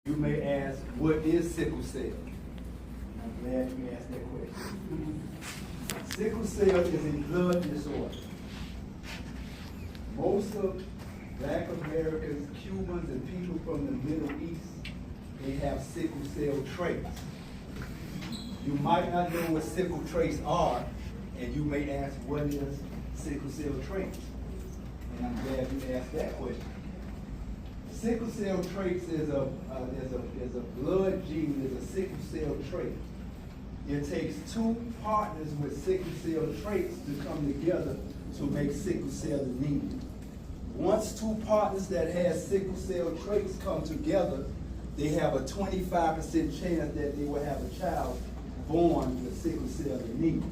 You may ask, what is sickle cell? I'm glad you asked that question. Sickle cell is a blood disorder. Most of Black Americans, Cubans, and people from the Middle East, they have sickle cell traits. You might not know what sickle traits are, and you may ask, what is sickle cell traits? And I'm glad you asked that question. Sickle cell traits is a blood gene, is a sickle cell trait. It takes two partners with sickle cell traits to come together to make sickle cell anemia. Once two partners that have sickle cell traits come together, they have a 25% chance that they will have a child born with sickle cell anemia.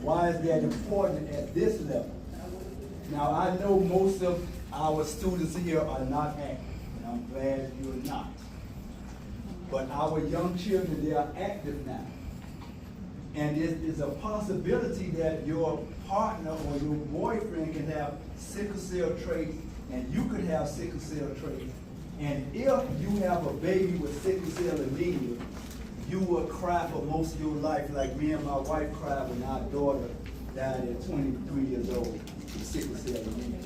Why is that important at this level? Now, I know most of our students here are not active, and I'm glad you're not. But our young children, they are active now. And it is a possibility that your partner or your boyfriend can have sickle cell traits, and you could have sickle cell traits. And if you have a baby with sickle cell anemia, you will cry for most of your life, like me and my wife cried when our daughter died at 23 years old with sickle cell anemia.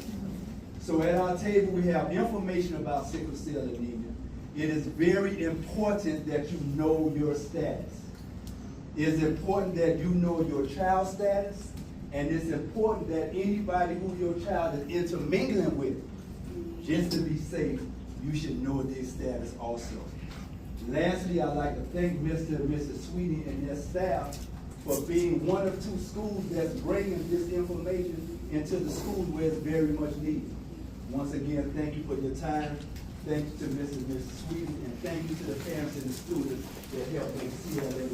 So at our table, we have information about sickle cell anemia. It is very important that you know your status. It's important that you know your child's status, and it's important that anybody who your child is intermingling with, just to be safe, you should know their status also. Lastly, I'd like to thank Mr. and Mrs. Sweeting and their staff for being one of two schools that's bringing this information into the schools where it's very much needed. Once again, thank you for your time. Thank you to Mr. and Mrs. Sweeting, and thank you to the parents and the students that helped make CLA